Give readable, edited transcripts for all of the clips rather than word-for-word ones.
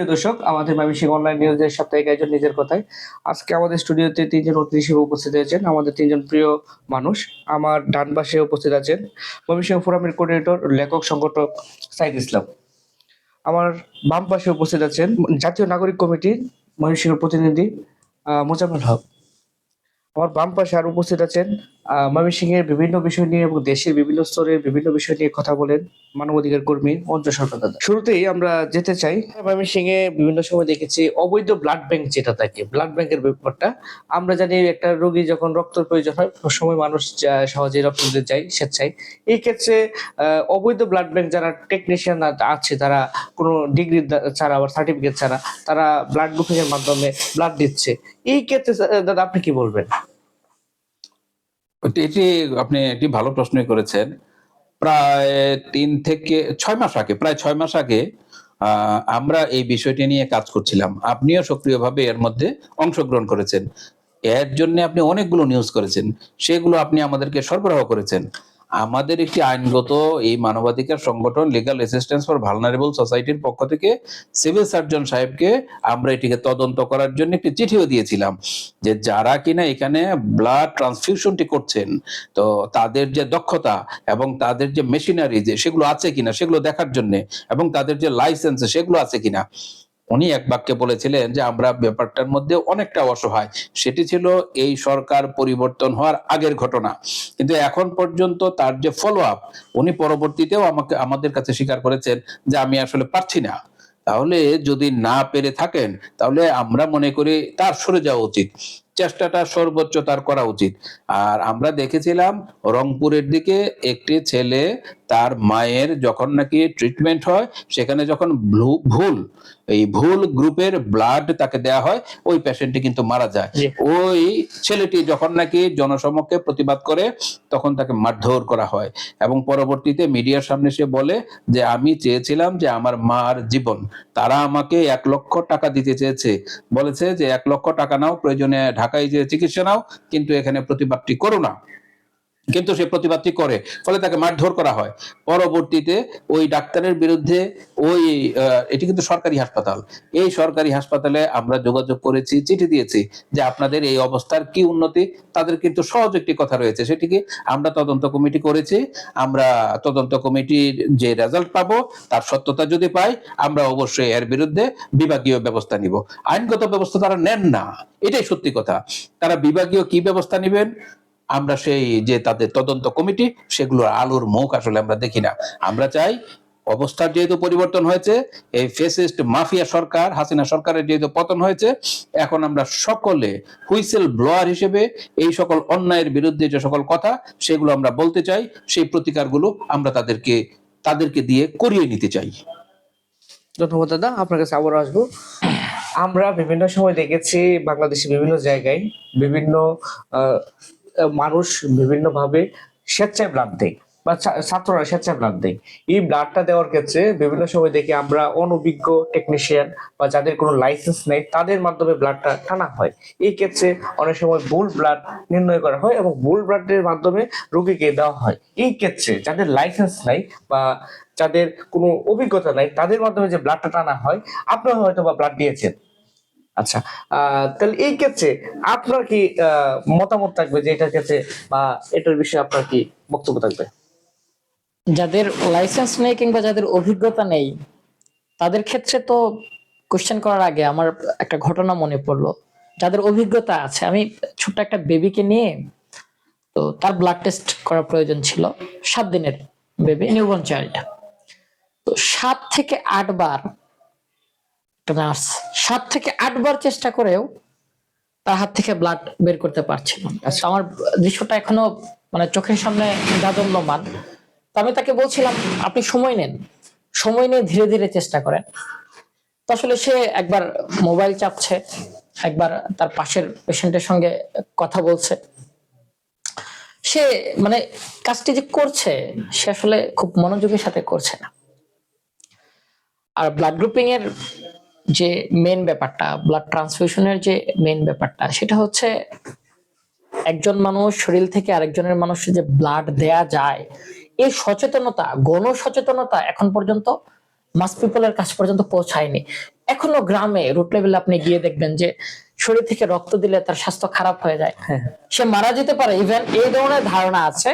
সুপ্রিয় দর্শক, আমাদের ময়মনসিংহ অনলাইন নিউজের সাপ্তাহিক আয়োজন নিজের কথায়। আজকে আমাদের স্টুডিওতে ৩ জন অতিথি হিসেবে উপস্থিত হয়েছেন। আমাদের ৩ জন প্রিয় মানুষ। আমার ডান পাশে উপস্থিত আছেন ময়মনসিংহ ফোরামের কোঅর্ডিনেটর, লেখক, সংগঠক সাইদ ইসলাম। আমার বাম পাশে উপস্থিত আছেন জাতীয় নাগরিক কমিটির ময়মনসিংহের প্রতিনিধি মোজাম্মেল হক। আমার বাম পাশে আর উপস্থিত আছেন ময়মনসিংহের বিভিন্ন বিষয় নিয়ে এবং দেশের বিভিন্ন স্তরের বিভিন্ন বিষয় নিয়ে কথা বলেন মানবাধিকার কর্মী অঞ্জ সরকার দাদা। শুরুতেই আমরা যেতে চাই, ময়মনসিংহে বিভিন্ন সময় দেখেছি অবৈধ ব্লাড ব্যাংক যেটা থাকে, ব্লাড ব্যাংকের ব্যাপারটা। আমরা জানি একটা রোগী যখন রক্তের প্রয়োজন হয় সময় মানুষ সহজে রক্ত দিতে চায় স্বেচ্ছায়। এই ক্ষেত্রে অবৈধ ব্লাড ব্যাংক যারা টেকনিশিয়ান আছে, তারা কোনো ডিগ্রি ছাড়া আবার সার্টিফিকেট ছাড়া তারা ব্লাড গ্রুপিং এর মাধ্যমে ব্লাড দিচ্ছে। এই ক্ষেত্রে দাদা আপনি কি বলবেন? এটি আপনি একটি ভালো প্রশ্নই করেছেন। প্রায় ৩ থেকে ৬ মাস আগে, প্রায় ৬ মাস আগে আমরা এই বিষয়টি নিয়ে কাজ করছিলাম। আপনিও সক্রিয়ভাবে এর মধ্যে অংশগ্রহণ করেছেন। এর জন্য আপনি অনেকগুলো নিউজ করেছেন, সেগুলো আপনি আমাদেরকে সরবরাহ করেছেন। আমাদের একটি আইনগত এই মানবাধিকার সংগঠন লিগ্যাল অ্যাসিস্ট্যান্স ফর ভালনারেবল সোসাইটির পক্ষ থেকে সিভিল সার্জন সাহেবকে আমরা এটিকে তদন্ত করার জন্য একটি চিঠিও দিয়েছিলাম, যে যারা কিনা এখানে ব্লাড ট্রান্সফিউশনটি করছেন, তো তাদের যে দক্ষতা এবং তাদের যে মেশিনারি যে সেগুলো আছে কিনা সেগুলো দেখার জন্য, এবং তাদের যে লাইসেন্স সেগুলো আছে কিনা। উনি এক বাক্যে বলেছিলেন যে আমরা ব্যাপারটার মধ্যে অনেকটা অসহায়। সেটি ছিল এই সরকার পরিবর্তন হওয়ার আগের ঘটনা, কিন্তু এখন পর্যন্ত তার যে ফলো আপ, উনি পরবর্তীতেও আমাদের কাছে স্বীকার করেছেন যে আমি আসলে পারছি না। তাহলে যদি না পেরে থাকেন, তাহলে আমরা মনে করি তার সরে যাওয়া উচিত, চেষ্টাটা সর্বোচ্চ তার করা উচিত। আর আমরা দেখেছিলাম রংপুরের দিকে একটি ছেলে, তার মায়ের যখন নাকি ট্রিটমেন্ট হয়, সেখানে যখন ভুল গ্রুপের ব্লাড তাকে দেয়া হয়, ওই পেশেন্টটি কিন্তু মারা যায়। ওই ছেলেটি যখন নাকি জনসমক্ষে প্রতিবাদ করে, তখন তাকে মারধর করা হয় এবং পরবর্তীতে মিডিয়ার সামনে সে বলে যে আমি চেয়েছিলাম যে আমার মার জীবন, তারা আমাকে ১ লক্ষ টাকা দিতে চেয়েছে, বলেছে যে ১ লক্ষ টাকা নাও, প্রয়োজনে ঢাকায় যে চিকিৎসা নাও, কিন্তু এখানে প্রতিবাদটি করো না। কিন্তু সে প্রতিবাদটি করে, ফলে তাকে মারধর করা হয়। পরবর্তীতে ওই ডাক্তারের বিরুদ্ধে এটি কিন্তু সরকারি হাসপাতাল, এই সরকারি হাসপাতালে আমরা যোগাযোগ করেছি, চিঠি দিয়েছি যে আপনাদের এই অবস্থার কি উন্নতি। তাদের কিন্তু সহজ একটি কথা রয়েছে, সেটি কি, আমরা তদন্ত কমিটি করেছি, আমরা তদন্ত কমিটির যে রেজাল্ট পাবো, তার সত্যতা যদি পাই, আমরা অবশ্যই এর বিরুদ্ধে বিভাগীয় ব্যবস্থা নিব। আইনগত ব্যবস্থা তারা নেন না, এটাই সত্যি কথা। তারা বিভাগীয় কি ব্যবস্থা নেবেন, আমরা সেই যে তাদের তদন্ত কমিটি, সেগুলোর আলোর মুখ আসলে আমরা দেখি না। আমরা চাই অবস্থার যেহেতু পরিবর্তন হয়েছে, এই ফ্যাসিস্ট মাফিয়া সরকার, হাসিনা সরকারের যেহেতু পতন হয়েছে, এখন আমরা সকলে হুইসেল ব্লোয়ার হিসেবে এই সকল অন্যায়ের বিরুদ্ধে যে সকল কথা, সেগুলো আমরা বলতে চাই। সেই প্রতিকারগুলো আমরা তাদেরকে দিয়ে করিয়ে নিতে চাই। ধন্যবাদ দাদা, আপনার কাছে আবার আসবো। আমরা বিভিন্ন সময় দেখেছি বাংলাদেশের বিভিন্ন জায়গায় বিভিন্ন মানুষ বিভিন্নভাবে স্বেচ্ছায় ব্লাড দেয় বা ছাত্ররা স্বেচ্ছায় ব্লাড দেয়। এই ব্লাডটা দেওয়ার ক্ষেত্রে বিভিন্ন সময় দেখি আমরা অনভিজ্ঞ টেকনিশিয়ান বা যাদের কোনো লাইসেন্স নেই, তাদের মাধ্যমে ব্লাডটা টানা হয়। এই ক্ষেত্রে অনেক সময় ভুল ব্লাড নির্ণয় করা হয় এবং ভুল ব্লাডের মাধ্যমে রোগীকে দেওয়া হয়। এই ক্ষেত্রে যাদের লাইসেন্স নাই বা যাদের কোনো অভিজ্ঞতা নাই, তাদের মাধ্যমে যে ব্লাডটা টানা হয়, আপনারা হয়তো বা ব্লাড দিয়েছেন। আচ্ছা, তাহলে এই ক্ষেত্রে আপনার কি মতামত থাকবে যে এটার ক্ষেত্রে বা এটার বিষয়ে আপনার কি বক্তব্য থাকবে? যাদের লাইসেন্স নেই কিংবা যাদের অভিজ্ঞতা নেই, তাদের ক্ষেত্রে তো কোশ্চেন করার আগে আমার একটা ঘটনা মনে পড়লো। যাদের অভিজ্ঞতা আছে, আমি ছোট্ট একটা বেবিকে নিয়ে, তো তার ব্লাড টেস্ট করার প্রয়োজন ছিল, 7 দিনের বেবি, নিউবর্ন চাইল্ড। তো 7 থেকে 8 বার নার্স 7 থেকে 8 বার চেষ্টা করেও তার হাত থেকে ব্লাড বের করতে পারছিল না। আমার দৃশ্যটা এখনো মানে চোখের সামনে জাজল্যমান। তো আমি তাকে বলছিলাম আপনি সময় নেন, সময় নিয়ে ধীরে ধীরে চেষ্টা করেন। তো আসলে সে একবার মোবাইল চাপছে, একবার তার পাশের পেশেন্টের সঙ্গে কথা বলছে। সে মানে কাজটি যে করছে, সে আসলে খুব মনোযোগের সাথে করছে না। আর ব্লাড গ্রুপিং এর যে মেইন ব্যাপারটা, ব্লাড ট্রান্সফিউশনের যে মেইন ব্যাপারটা, সেটা হচ্ছে একজন মানুষ শরীর থেকে আরেকজনের মানুষের যে ব্লাড দেয়া যায়, এই সচেতনতা, গণ সচেতনতা এখন পর্যন্ত মাস পিপলের কাছ পর্যন্ত পৌঁছায়নি। এখনো গ্রামে রুট লেভেলে আপনি গিয়ে দেখবেন যে শরীর থেকে রক্ত দিলে তার স্বাস্থ্য খারাপ হয়ে যায়, হ্যাঁ, সে মারা যেতে পারে। ইভেন এই ধরনের ধারণা আছে।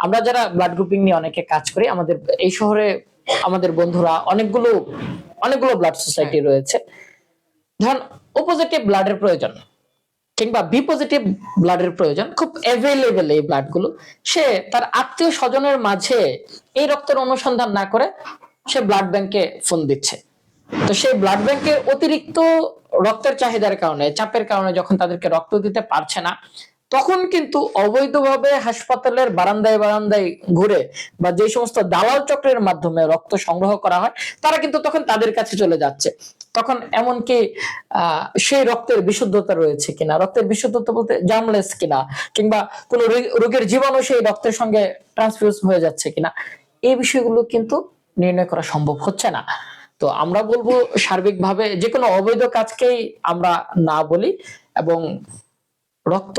আমরা যারা ব্লাড গ্রুপিং নিয়ে অনেকে কাজ করি, আমাদের এই শহরে আমাদের বন্ধুরা অনেকগুলো ব্লাড সোসাইটি রয়েছে। ধরেন ও পজিটিভ ব্লাডের প্রয়োজন কিংবা বি পজিটিভ ব্লাডের প্রয়োজন, খুব অ্যাভেলেবেল এই ব্লাড গুলো, সে তার আত্মীয় স্বজনের মাঝে এই রক্তের অনুসন্ধান না করে সে ব্লাড ব্যাংকে ফোন দিচ্ছে। তো সেই ব্লাড ব্যাংকের অতিরিক্ত রক্তের চাহিদার কারণে, চাপের কারণে যখন তাদেরকে রক্ত দিতে পারছে না, তখন কিন্তু অবৈধভাবে হাসপাতালের বারান্দায় বারান্দায় ঘুরে বা যে সমস্ত দালাল চক্রের মাধ্যমে রক্ত সংগ্রহ করা হয়, তারা কিন্তু তখন তাদের কাছে চলে যাচ্ছে। তখন এমনকি সেই রক্তের বিশুদ্ধতা রয়েছে কিনা, রক্তের বিশুদ্ধতা বলতে জার্মলেস কিনা, কিংবা কোন রোগের জীবাণু সেই রক্তের সঙ্গে ট্রান্সফিউজ হয়ে যাচ্ছে কিনা, এই বিষয়গুলো কিন্তু নির্ণয় করা সম্ভব হচ্ছে না। তো আমরা বলবো সার্বিকভাবে যে কোনো অবৈধ কাজকেই আমরা না বলি, এবং রক্ত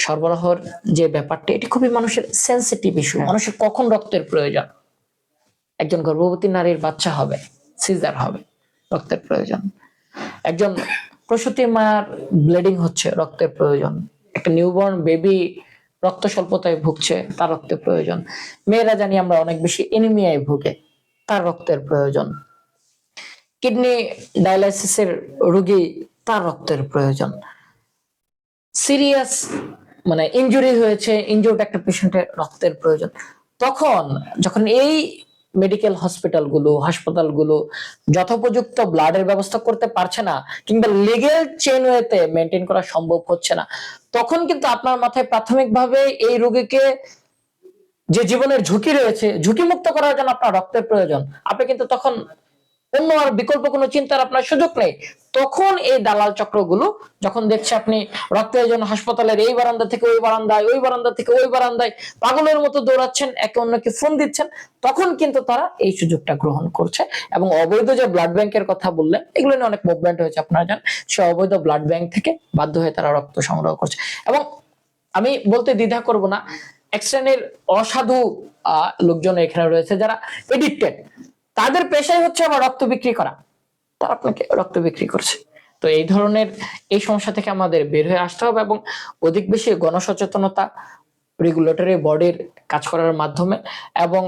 সরবরাহের যে ব্যাপারটা, এটি খুবই মানুষের সেন্সিটিভ ইস্যু। মানুষের কখন রক্তের প্রয়োজন, একজন গর্ভবতী নারীর বাচ্চা হবে, সিজার হবে, রক্তের প্রয়োজন। একজন প্রসূতি মার ব্লিডিং হচ্ছে, রক্তের প্রয়োজন। একটা নিউবর্ন বেবি রক্ত স্বল্পতায় ভুগছে, তার রক্তের প্রয়োজন। মেয়েরা জানি আমরা অনেক বেশি এনিমিয়ায় ভুগে, তার রক্তের প্রয়োজন। কিডনি ডায়ালাইসিসের রোগী, তার রক্তের প্রয়োজন। সিরিয়াস মানে ইনজুরি হয়েছে, ইনজুর্ড একটা পেশেন্টের রক্তের প্রয়োজন। তখন যখন এই মেডিকেল হসপিটালগুলো, হাসপাতালগুলো যথোপযুক্ত ব্লাডের ব্যবস্থা করতে পারছে না, কিংবা লিগ্যাল চেইন ওয়েতে মেনটেন করা সম্ভব হচ্ছে না, তখন কিন্তু আপনার মাথায় প্রাথমিকভাবে এই রোগীকে, যে জীবনের ঝুঁকি রয়েছে, ঝুঁকি মুক্ত করার জন্য আপনার রক্তের প্রয়োজন। আপনি কিন্তু তখন অন্য আর বিকল্প কোনো চিন্তার আপনার সুযোগ নেই। তখন এই দালাল চক্রগুলো যখন দেখছে আপনি রক্তের জন্য হাসপাতালের এই বারান্দা থেকে ওই বারান্দায়, ওই বারান্দা থেকে ওই বারান্দায় পাগলের মতো দৌড়াচ্ছেন, একে অন্যকে ফোন দিচ্ছেন, তখন কিন্তু তারা এই সুযোগটা গ্রহণ করছে। এবং অবৈধ যে ব্লাড ব্যাংকের কথা বললেন, এগুলো নিয়ে অনেক মুভমেন্ট হয়েছে, আপনারা জানেন। সে অবৈধ ব্লাড ব্যাংক থেকে বাধ্য হয়ে তারা রক্ত সংগ্রহ করছে। এবং আমি বলতে দ্বিধা করব না, এক শ্রেণীর অসাধু লোকজন এখানে রয়েছে যারা এডিক্টেড, তাদের পেশাই হচ্ছে আবার রক্ত বিক্রি করা, তারা আপনাকে রক্ত বিক্রি করছে। তো এই ধরনের এই সমস্যা থেকে আমাদের বের হয়ে আসতে হবে, এবং অধিক বেশি গণসচেতনতা, রেগুলেটরি বডির কাজ করার মাধ্যমে, এবং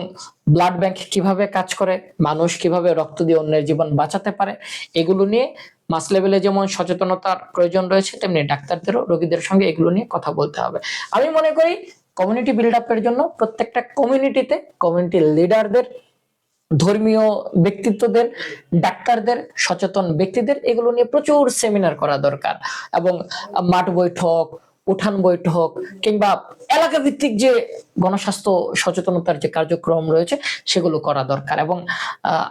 ব্লাড ব্যাংক কিভাবে কাজ করে, মানুষ কিভাবে রক্ত দিয়ে অন্যের জীবন বাঁচাতে পারে, এগুলো নিয়ে মাস লেভেলে যেমন সচেতনতার প্রয়োজন রয়েছে, তেমনি ডাক্তারদেরও রোগীদের সঙ্গে এগুলো নিয়ে কথা বলতে হবে। আমি মনে করি কমিউনিটি বিল্ড আপের জন্য প্রত্যেকটা কমিউনিটিতে কমিউনিটি লিডারদের, ধর্মীয় ব্যক্তিত্বদের, ডাক্তারদের, সচেতন ব্যক্তিদের এগুলো নিয়ে প্রচুর সেমিনার করা দরকার। এবং মাঠ বৈঠক, উঠান বৈঠক, কিংবা এলাকা ভিত্তিক যে গণস্বাস্থ্য সচেতনতার যে কার্যক্রম রয়েছে, সেগুলো করা দরকার। এবং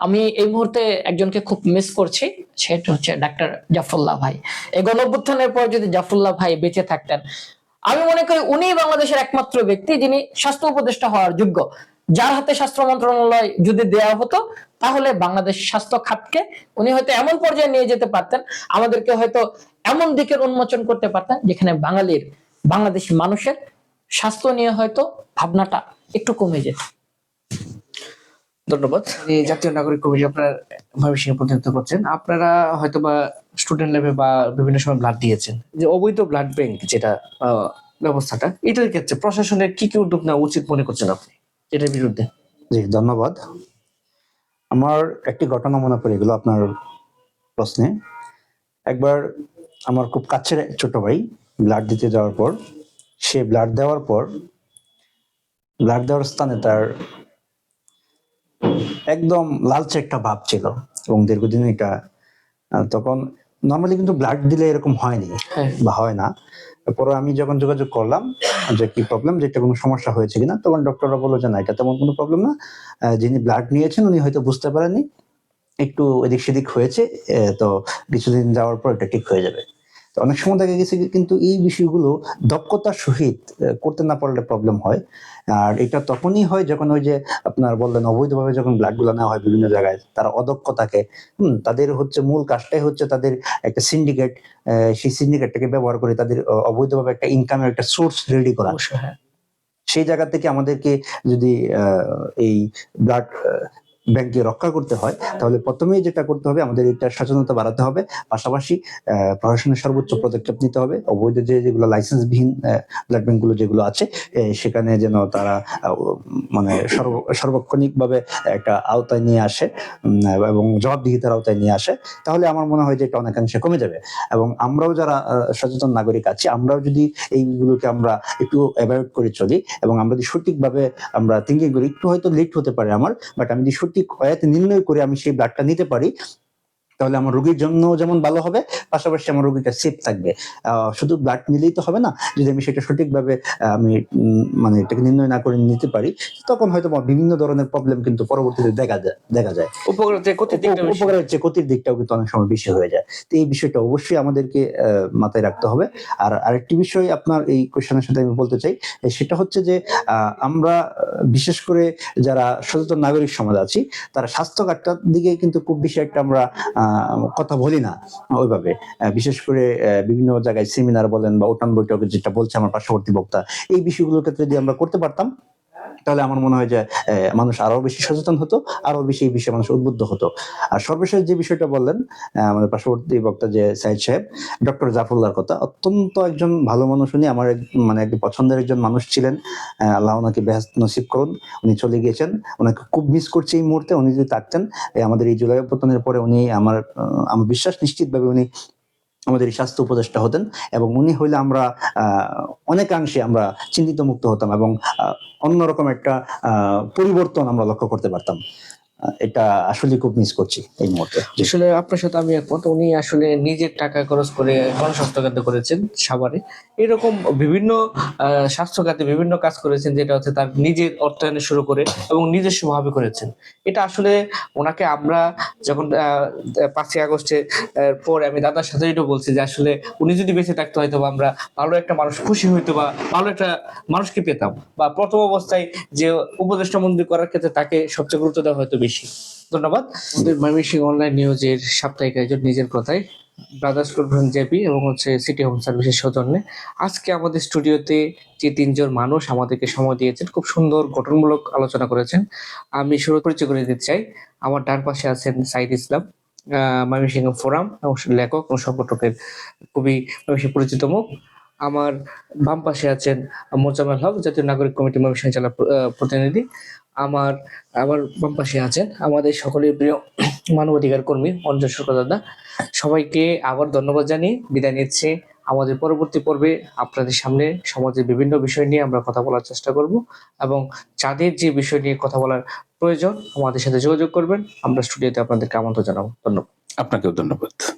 আমি এই মুহূর্তে একজনকে খুব মিস করছি, সেটা হচ্ছে ডাক্তার জাফরুল্লাহ ভাই। এই গণঅভ্যুত্থানের পর যদি জাফরুল্লাহ ভাই বেঁচে থাকতেন, আমি মনে করি উনি বাংলাদেশের একমাত্র ব্যক্তি যিনি স্বাস্থ্য উপদেষ্টা হওয়ার যোগ্য, যার হাতে স্বাস্থ্য মন্ত্রণালয় যদি দেওয়া হতো, তাহলে বাংলাদেশ স্বাস্থ্য খাতকে উনি হয়তো এমন পর্যায়ে নিয়ে যেতে পারতেন, আমাদেরকে হয়তো এমন দিকের উন্মোচন করতে পারতেন, যেখানে বাংলাদেশি মানুষের স্বাস্থ্য নিয়ে হয়তো ভাবনাটা একটু কমে যেত। ধন্যবাদ। এই জাতীয় নাগরিক কমিটি আপনার ময়মনসিংহে প্রতিনিধিত্ব করছেন, আপনারা হয়তো বা স্টুডেন্ট লেভেল বা বিভিন্ন সময় ব্লাড দিয়েছেন। যে অবৈধ ব্লাড ব্যাংক যেটা ব্যবস্থাটা, এটার ক্ষেত্রে প্রশাসনের কি কি উদ্যোগ নেওয়া উচিত মনে করছেন আপনি এটার বিরুদ্ধে? জি, ধন্যবাদ। আমার একটি ঘটনা মনে পড়ে গেল আপনার প্রশ্নে। একবার আমার খুব কাছের ছোট ভাই ব্লাড দিতে যাওয়ার পর, সে ব্লাড দেওয়ার স্থানে তার একদম লালচে একটা ভাব ছিল, এবং দীর্ঘদিন এটা তখন নর্মালি কিন্তু ব্লাড দিলে এরকম হয়নি বা হয় না। পরে আমি যখন যোগাযোগ করলাম যে কি প্রবলেম, যেটা কোনো সমস্যা হয়েছে কিনা, তখন ডক্টররা বললো যে না, এটা তেমন কোনো প্রবলেম না, যিনি ব্লাড নিয়েছেন উনি হয়তো বুঝতে পারেননি, একটু এদিক সেদিক হয়েছে, তো কিছুদিন যাওয়ার পর এটা ঠিক হয়ে যাবে। তো অনেক সময় দেখা গেছে কিন্তু এই বিষয়গুলো দক্ষতার সহিত করতে না পারলে প্রবলেম হয়। আর এটা তখনই হয় যখন ওই যে আপনার বললেন অবৈধভাবে যখন ব্লাড গুলো নেওয়া হয় বিভিন্ন জায়গায়, তারা অদক্ষ থাকে। তাদের হচ্ছে মূল কাজটাই হচ্ছে তাদের একটা সিন্ডিকেট, সেই সিন্ডিকেটটাকে ব্যবহার করে তাদের অবৈধভাবে একটা ইনকামের একটা সোর্স রেডি করা। হ্যাঁ, সেই জায়গা থেকে আমাদেরকে যদি এই ব্লাড ব্যাংকে রক্ষা করতে হয়, তাহলে প্রথমেই যেটা করতে হবে আমাদের এটা সচেতনতা বাড়াতে হবে। পাশাপাশি প্রশাসনের সর্বোচ্চ পদক্ষেপ নিতে হবে। অবৈধ যেগুলো লাইসেন্সবিহীন ব্লাড ব্যাংক গুলো যেগুলো আছে সেখানে যেন তারা মানে সার্বক্ষণিকভাবে একটা আওতায় নিয়ে আসে এবং জবাবদিহিতার আওতায় নিয়ে আসে, তাহলে আমার মনে হয় যে এটা অনেকাংশে কমে যাবে। এবং আমরাও যারা সচেতন নাগরিক আছি, আমরাও যদি এইগুলোকে আমরা একটু অ্যাভয়েড করে চলি এবং আমরা যদি সঠিকভাবে আমরা থিঙ্কিং করি, একটু হয়তো লেট হতে পারে আমার, বাট আমি যদি সঠিক ওয়েতে নির্ণয় করে আমি সেই ব্লাডটা নিতে পারি, তাহলে আমার রোগীর জন্য যেমন ভালো হবে, পাশাপাশি আমার রোগীটা সেফ থাকবে। শুধু ব্লাড নিলেই তো হবে না, যদি আমি সেটা সঠিকভাবে আমি মানে এটাকে নির্ণয় না করে নিতে পারি, তখন হয়তো বিভিন্ন ধরনের প্রবলেম কিন্তু পরবর্তীতে দেখা যায়। উপকারের চেয়ে ক্ষতির দিকটা বেশি। উপকারের চেয়ে ক্ষতির দিকটাও কিন্তু অনেক সময় বেশি হয়ে যায়। তো এই বিষয়টা অবশ্যই আমাদেরকে মাথায় রাখতে হবে। আর আরেকটি বিষয় আপনার এই কোশ্চেনের সাথে আমি বলতে চাই, সেটা হচ্ছে যে আমরা বিশেষ করে যারা সচেতন নাগরিক সমাজ আছি, তারা স্বাস্থ্য কার্ডটার দিকে কিন্তু খুব বেশি একটা আমরা কথা বলি না ওইভাবে। বিশেষ করে বিভিন্ন জায়গায় সেমিনার বলেন বা উঠান বৈঠকে যেটা বলছে আমার পার্শ্ববর্তী বক্তা, এই বিষয়গুলোর ক্ষেত্রে যদি আমরা করতে পারতাম, তাহলে আমার মনে হয় যে মানুষ আরো বেশি সচেতন হতো, আরো বেশি এই বিষয়ে মানুষ উদ্বুদ্ধ হতো। আর সর্বশেষ যে বিষয়টা বললেন আমাদের পার্শ্ববর্তী বক্তা যে সাইদ সাহেব, ডক্টর জাফরুল্লাহর কথা, অত্যন্ত একজন ভালো মানুষ। উনি আমার মানে একটি পছন্দের একজন মানুষ ছিলেন। আল্লাহ ওনাকে বেহেশত নসিব করুন। উনি চলে গিয়েছেন, ওনাকে খুব মিস করছি এই মুহূর্তে। উনি যদি থাকতেন আমাদের এই জুলাই অভ্যুত্থানের পরে, উনি আমার বিশ্বাস নিশ্চিতভাবে উনি আমাদের এই স্বাস্থ্য উপদেষ্টা হতেন, এবং উনি হইলে আমরা অনেকাংশে আমরা চিন্তিত মুক্ত হতাম এবং অন্যরকম একটা পরিবর্তন আমরা লক্ষ্য করতে পারতাম। এটা আসলে খুব মিস করছি এই মুহূর্তে। আসলে আপনার সাথে আমি একমত। উনি আসলে নিজের টাকা খরচ করে গণস্বাস্থ্য খাতে করেছেন সাভারে। এরকম বিভিন্ন স্বাস্থ্য খাতে বিভিন্ন কাজ করেছেন, যেটা হচ্ছে তার নিজের অর্থায়নে শুরু করে এবং নিজস্ব ভাবে করেছেন। এটা আসলে ওনাকে আমরা যখন 5ই আগস্টের পরে আমি দাদার সাথে এটা বলছি যে আসলে উনি যদি বেঁচে থাকতো হয়তো আমরা ভালো একটা মানুষ খুশি হইতো বা ভালো একটা মানুষকে পেতাম, বা প্রথম অবস্থায় যে উপদেষ্টা মন্ত্রী করার ক্ষেত্রে তাকে সবচেয়ে গুরুত্ব দেওয়া হয়তো বেশি। ধন্যবাদ। আমাদের ময়মনসিংহ অনলাইন নিউজের সাপ্তাহিক আয়োজন নিজের কথায় ব্রাদার্স ক্লাব জেপি এবং হচ্ছে সিটি হোম সার্ভিসের সৌজন্যে আজকে আমাদের স্টুডিওতে যে 3জন মানুষ আমাদেরকে সময় দিয়েছেন, খুব সুন্দর গঠনমূলক আলোচনা করেছেন। আমি শুরু পরিচয় করে দিতে চাই। আমার ডান পাশে আছেন সাইদ ইসলাম, ময়মনসিংহ ফোরাম এবং লেখক ও সংগঠকের খুবই পরিচিত মুখ। আমার বাম পাশে আছেন মোজাম্মেল হক, জাতীয় নাগরিক কমিটি ময়মনসিংহ জেলা প্রতিনিধি। আমার আবার বাম পাশে আছেন আমাদের সকলের প্রিয় মানবাধিকার কর্মী অঞ্জন সরকার দাদা। সবাইকে আবার ধন্যবাদ জানিয়ে বিদায় নিচ্ছি। আমাদের পরবর্তী পর্বে আপনাদের সামনে সমাজের বিভিন্ন বিষয় নিয়ে আমরা কথা বলার চেষ্টা করব, এবং যাদের যে বিষয় নিয়ে কথা বলার প্রয়োজন আমাদের সাথে যোগাযোগ করবেন। আমরা স্টুডিওতে আপনাদেরকে আমন্ত্রণ জানাবো। ধন্যবাদ। আপনাকেও ধন্যবাদ।